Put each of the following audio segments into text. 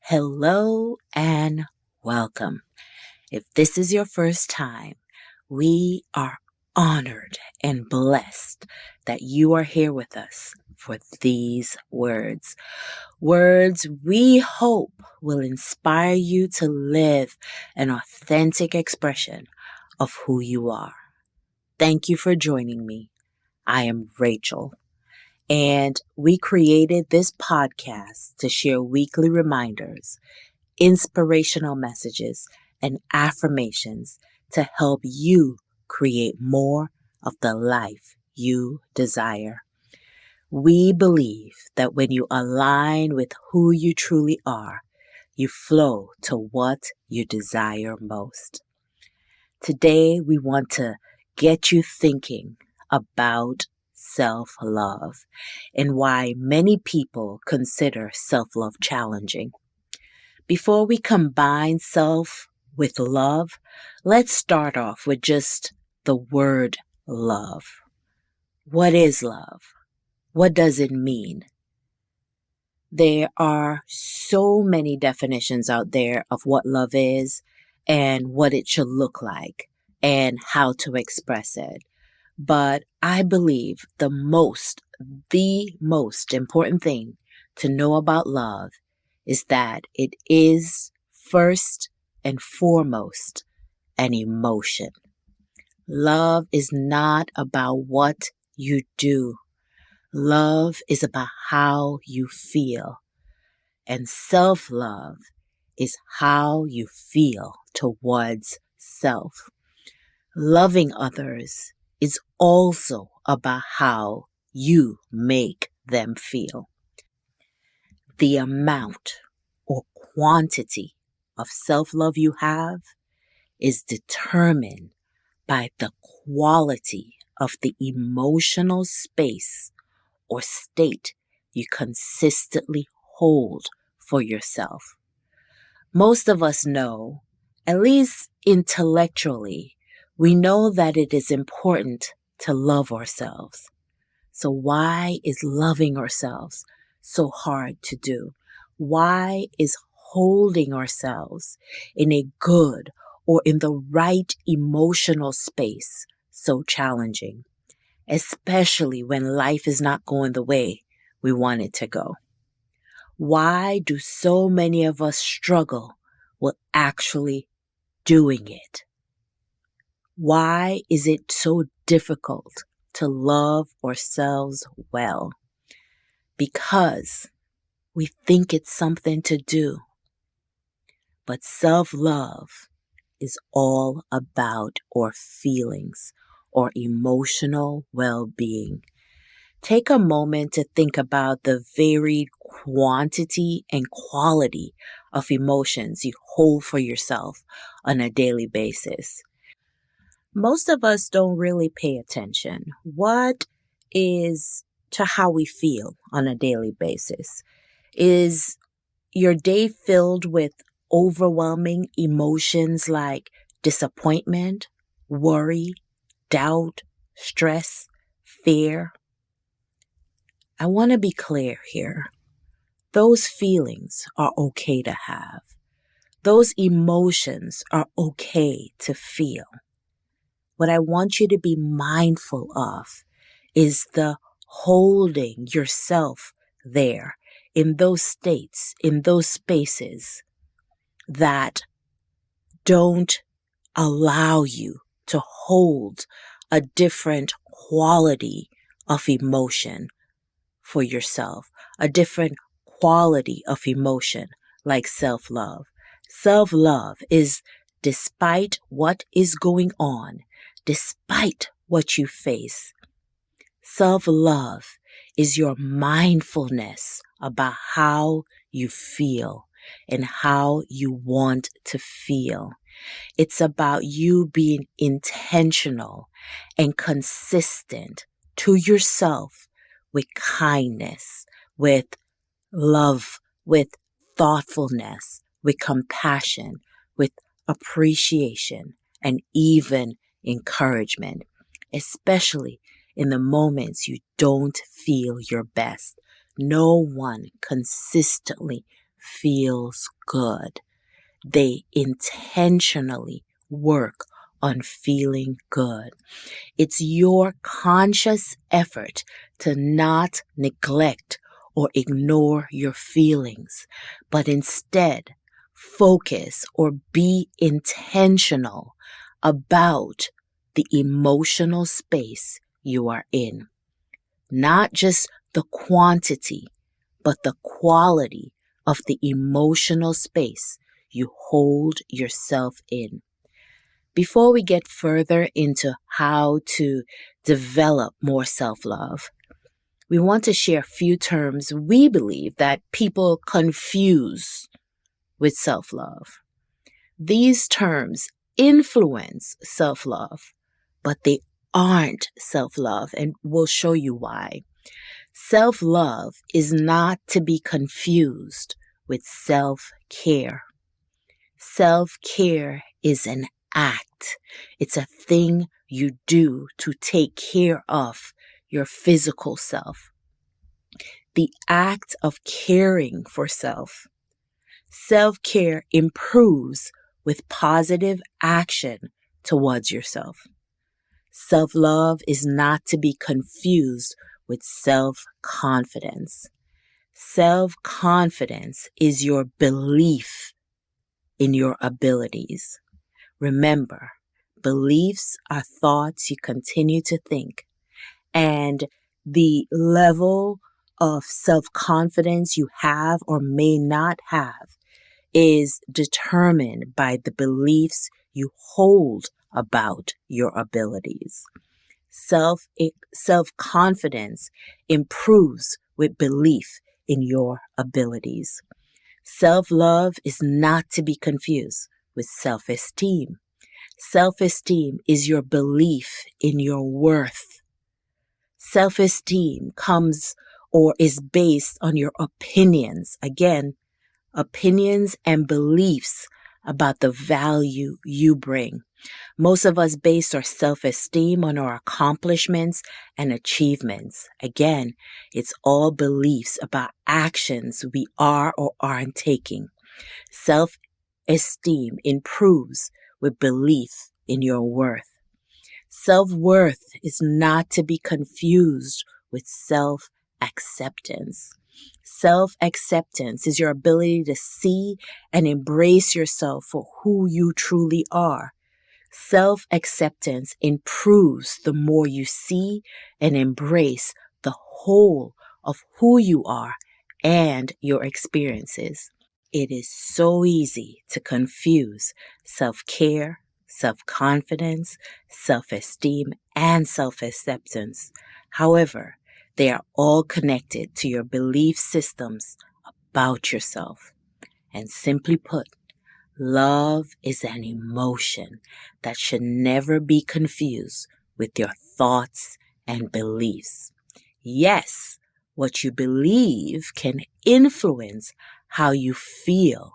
Hello and welcome. If this is your first time, we are honored and blessed that you are here with us for these words. Words we hope will inspire you to live an authentic expression of who you are. Thank you for joining me. I am Rachel. And we created this podcast to share weekly reminders, inspirational messages, and affirmations to help you create more of the life you desire. We believe that when you align with who you truly are, you flow to what you desire most. Today, we want to get you thinking about self-love and why many people consider self-love challenging. Before we combine self with love, let's start off with just the word love. What is love? What does it mean? There are so many definitions out there of what love is and what it should look like and how to express it. But I believe the most important thing to know about love is that it is first and foremost an emotion. Love is not about what you do. Love is about how you feel. And self-love is how you feel towards self. Loving others is also about how you make them feel. The amount or quantity of self-love you have is determined by the quality of the emotional space or state you consistently hold for yourself. Most of us know, at least intellectually, we know that it is important to love ourselves. So why is loving ourselves so hard to do? Why is holding ourselves in a good or in the right emotional space so challenging, especially when life is not going the way we want it to go? Why do so many of us struggle with actually doing it? Why is it so difficult to love ourselves well? Because we think it's something to do. But self-love is all about our feelings, our emotional well-being. Take a moment to think about the varied quantity and quality of emotions you hold for yourself on a daily basis. Most of us don't really pay attention. What is to how we feel on a daily basis? Is your day filled with overwhelming emotions like disappointment, worry, doubt, stress, fear? I want to be clear here. Those feelings are okay to have. Those emotions are okay to feel. What I want you to be mindful of is the holding yourself there in those states, in those spaces that don't allow you to hold a different quality of emotion for yourself, a different quality of emotion like self-love. Self-love is despite what is going on, despite what you face. Self-love is your mindfulness about how you feel and how you want to feel. It's about you being intentional and consistent to yourself with kindness, with love, with thoughtfulness, with compassion, with appreciation, and even encouragement, especially in the moments you don't feel your best. No one consistently feels good. They intentionally work on feeling good. It's your conscious effort to not neglect or ignore your feelings, but instead focus or be intentional about the emotional space you are in. Not just the quantity, but the quality of the emotional space you hold yourself in. Before we get further into how to develop more self-love, we want to share a few terms we believe that people confuse with self-love. These terms influence self-love, but they aren't self-love, and we'll show you why. Self-love is not to be confused with self-care. Self-care is an act. It's a thing you do to take care of your physical self. The act of caring for self. Self-care improves with positive action towards yourself. Self-love is not to be confused with self-confidence. Self-confidence is your belief in your abilities. Remember, beliefs are thoughts you continue to think, and the level of self-confidence you have or may not have is determined by the beliefs you hold about your abilities. Self-confidence improves with belief in your abilities. Self-love is not to be confused with self-esteem. Self-esteem is your belief in your worth. Self-esteem comes or is based on your opinions. Again, opinions and beliefs about the value you bring. Most of us base our self-esteem on our accomplishments and achievements. Again, it's all beliefs about actions we are or aren't taking. Self-esteem improves with belief in your worth. Self-worth is not to be confused with self-acceptance. Self-acceptance is your ability to see and embrace yourself for who you truly are. Self-acceptance improves the more you see and embrace the whole of who you are and your experiences. It is so easy to confuse self-care, self-confidence, self-esteem, and self-acceptance. However, they are all connected to your belief systems about yourself. And simply put, love is an emotion that should never be confused with your thoughts and beliefs. Yes, what you believe can influence how you feel,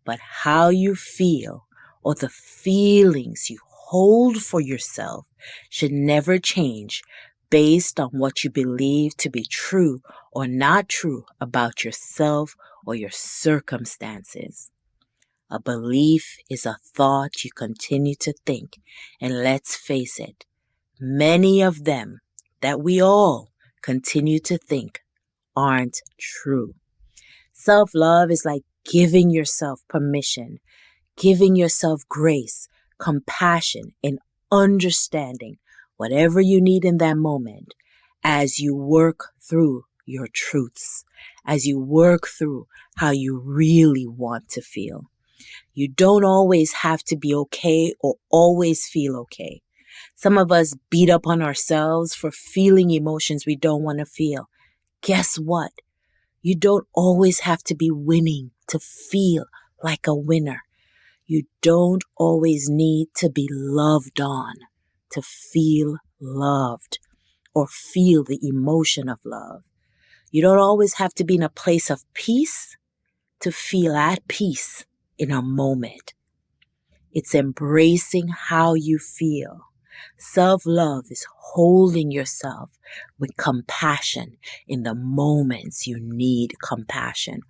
but how you feel or the feelings you hold for yourself should never change based on what you believe to be true or not true about yourself or your circumstances. A belief is a thought you continue to think, and let's face it, many of them that we all continue to think aren't true. Self-love is like giving yourself permission, giving yourself grace, compassion, and understanding whatever you need in that moment as you work through your truths, as you work through how you really want to feel. You don't always have to be okay or always feel okay. Some of us beat up on ourselves for feeling emotions we don't want to feel. Guess what? You don't always have to be winning to feel like a winner. You don't always need to be loved on to feel loved or feel the emotion of love. You don't always have to be in a place of peace to feel at peace in a moment. It's embracing how you feel. Self-love is holding yourself with compassion in the moments you need compassion.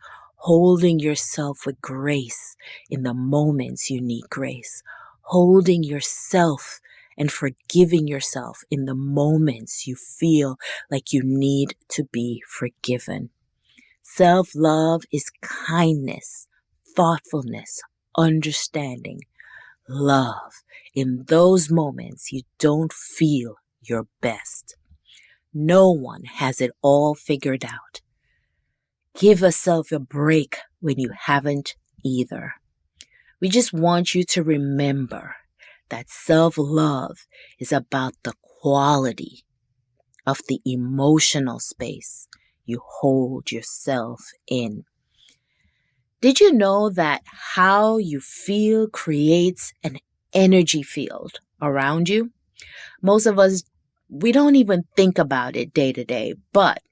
holding yourself with grace in the moments you need grace, holding yourself and forgiving yourself in the moments you feel like you need to be forgiven. Self-love is kindness, thoughtfulness, understanding, love in those moments you don't feel your best. No one has it all figured out. Give yourself a break when you haven't either. We just want you to remember that self-love is about the quality of the emotional space you hold yourself in. Did you know that how you feel creates an energy field around you? Most of us, we don't even think about it day to day, but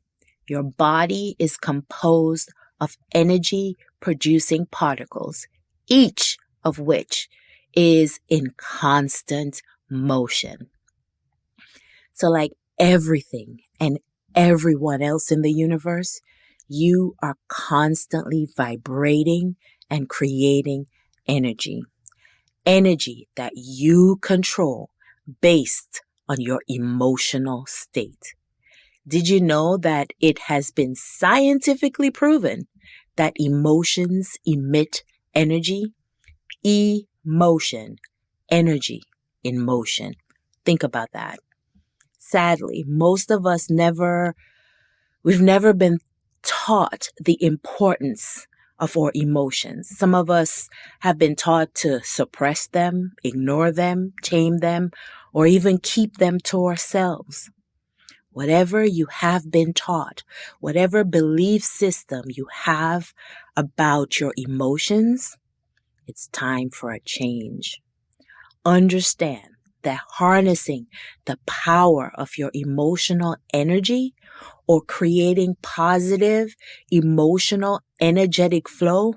your body is composed of energy producing particles, each of which is in constant motion. So like everything and everyone else in the universe, you are constantly vibrating and creating energy. Energy that you control based on your emotional state. Did you know that it has been scientifically proven that emotions emit energy? Emotion, energy in motion. Think about that. Sadly, most of us we've never been taught the importance of our emotions. Some of us have been taught to suppress them, ignore them, tame them, or even keep them to ourselves. Whatever you have been taught, whatever belief system you have about your emotions, it's time for a change. Understand that harnessing the power of your emotional energy or creating positive emotional energetic flow,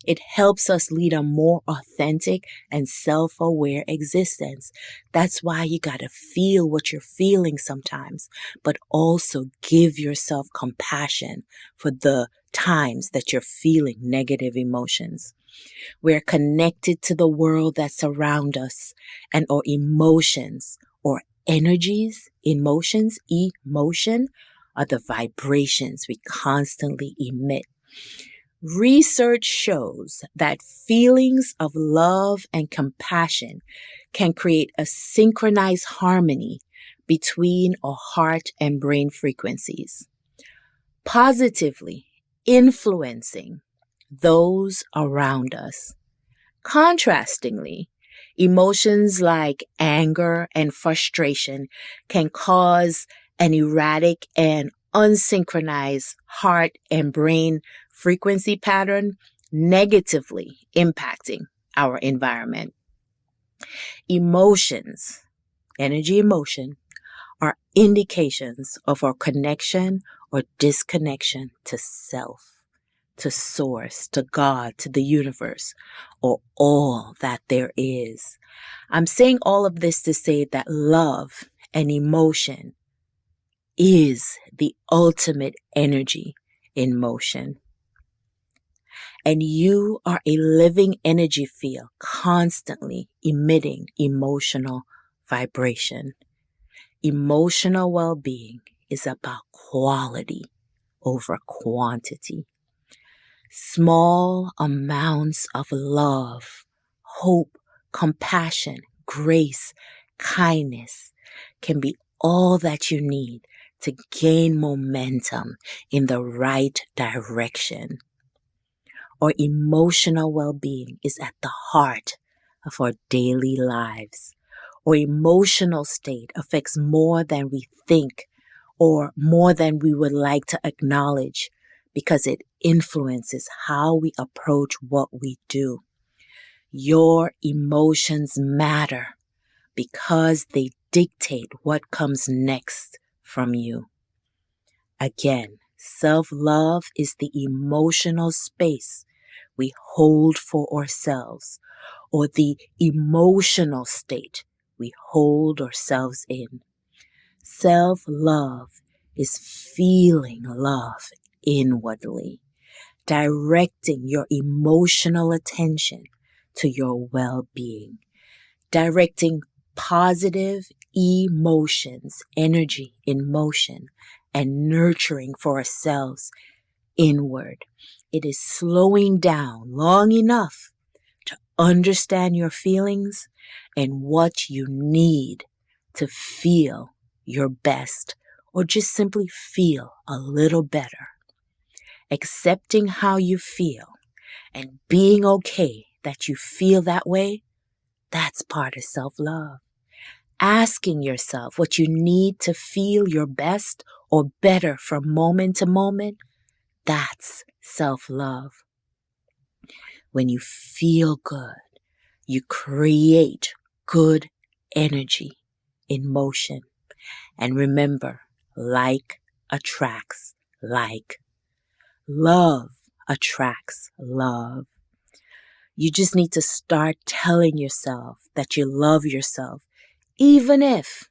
it helps us lead a more authentic and self-aware existence. That's why you gotta feel what you're feeling sometimes, but also give yourself compassion for the times that you're feeling negative emotions. We're connected to the world that surrounds us, and our emotions or energies, emotion, are the vibrations we constantly emit. Research shows that feelings of love and compassion can create a synchronized harmony between our heart and brain frequencies, positively influencing those around us. Contrastingly, emotions like anger and frustration can cause an erratic and unsynchronized heart and brain frequency pattern, negatively impacting our environment. Emotions, energy emotion, are indications of our connection or disconnection to self, to source, to God, to the universe, or all that there is. I'm saying all of this to say that love and emotion is the ultimate energy in motion. And you are a living energy field constantly emitting emotional vibration. Emotional well-being is about quality over quantity. Small amounts of love, hope, compassion, grace, kindness can be all that you need to gain momentum in the right direction. Our emotional well-being is at the heart of our daily lives. Our emotional state affects more than we think or more than we would like to acknowledge because it influences how we approach what we do. Your emotions matter because they dictate what comes next from you. Again, self-love is the emotional space we hold for ourselves, or the emotional state we hold ourselves in. Self-love is feeling love inwardly, directing your emotional attention to your well-being, directing positive emotions, energy in motion, and nurturing for ourselves inward. It is slowing down long enough to understand your feelings and what you need to feel your best, or just simply feel a little better. Accepting how you feel and being okay that you feel that way, that's part of self-love. Asking yourself what you need to feel your best or better from moment to moment, that's self-love. When you feel good, you create good energy in motion. And remember, like attracts like. Love attracts love. You just need to start telling yourself that you love yourself, even if,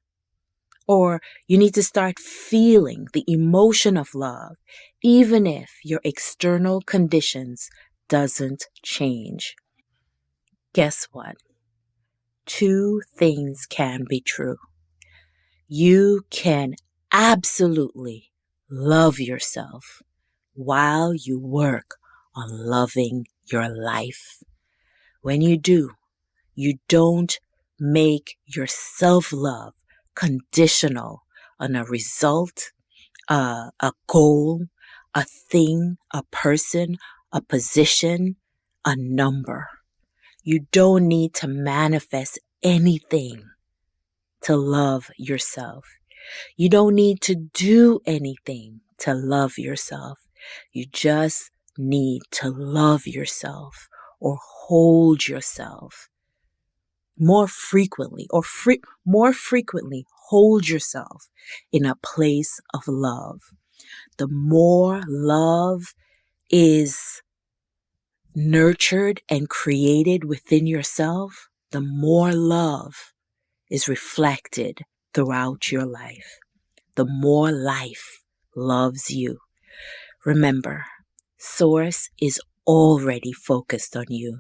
or you need to start feeling the emotion of love, even if your external conditions doesn't change. Guess what? Two things can be true. You can absolutely love yourself while you work on loving your life. When you do, you don't make your self-love conditional on a result, a goal, a thing, a person, a position, a number. You don't need to manifest anything to love yourself. You don't need to do anything to love yourself. You just need to love yourself or hold yourself more frequently, more frequently hold yourself in a place of love. The more love is nurtured and created within yourself, the more love is reflected throughout your life. The more life loves you. Remember, Source is already focused on you.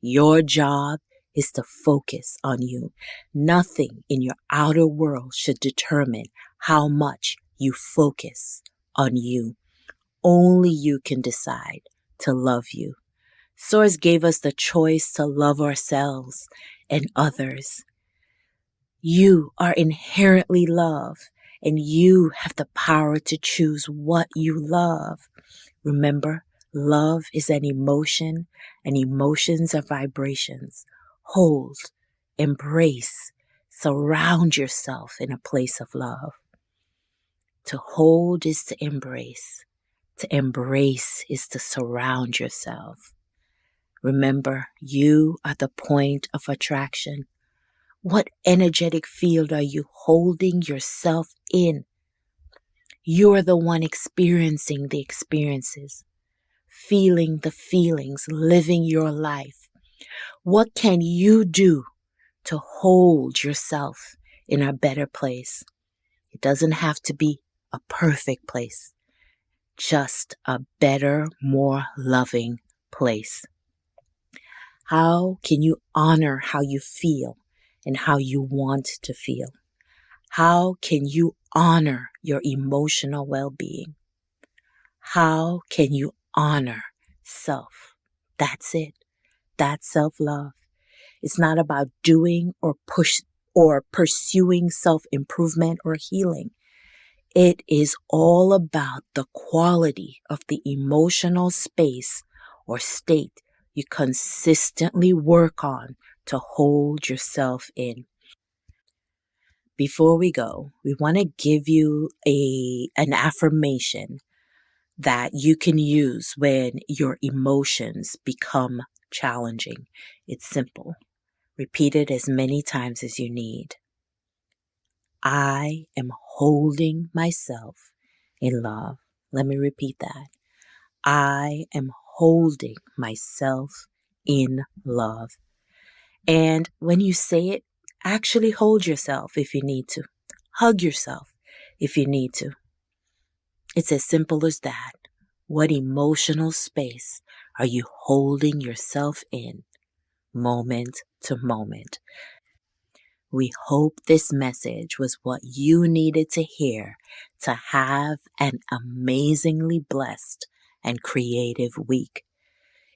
Your job is to focus on you. Nothing in your outer world should determine how much you focus on you. Only you can decide to love you. Source gave us the choice to love ourselves and others. You are inherently love, and you have the power to choose what you love. Remember, love is an emotion, and emotions are vibrations. Hold, embrace, surround yourself in a place of love. To hold is to embrace. To embrace is to surround yourself. Remember, you are the point of attraction. What energetic field are you holding yourself in? You're the one experiencing the experiences, feeling the feelings, living your life. What can you do to hold yourself in a better place? It doesn't have to be a perfect place, just a better, more loving place. How can you honor how you feel and how you want to feel? How can you honor your emotional well-being? How can you honor self? That's it. That's self-love. It's not about doing or pursuing self-improvement or healing. It is all about the quality of the emotional space or state you consistently work on to hold yourself in. Before we go, we want to give you an affirmation that you can use when your emotions become challenging. It's simple. Repeat it as many times as you need. I am holding myself in love. Let me repeat that. I am holding myself in love. And when you say it, actually hold yourself if you need to. Hug yourself if you need to. It's as simple as that. What emotional space are you holding yourself in, moment to moment? We hope this message was what you needed to hear to have an amazingly blessed and creative week.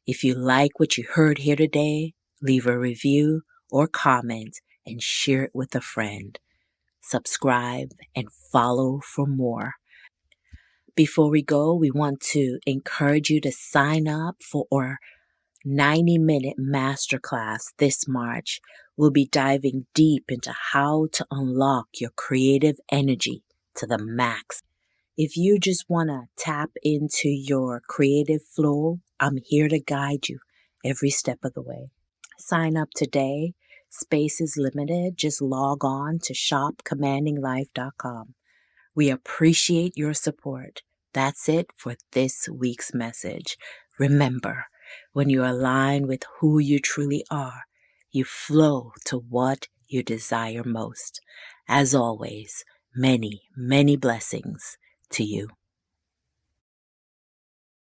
If you like what you heard here today, leave a review or comment and share it with a friend. Subscribe and follow for more. Before we go, we want to encourage you to sign up for our 90-minute masterclass this March. We'll be diving deep into how to unlock your creative energy to the max. If you just want to tap into your creative flow, I'm here to guide you every step of the way. Sign up today. Space is limited. Just log on to shopcommandinglife.com. We appreciate your support. That's it for this week's message. Remember, when you align with who you truly are, you flow to what you desire most. As always, many, many blessings to you.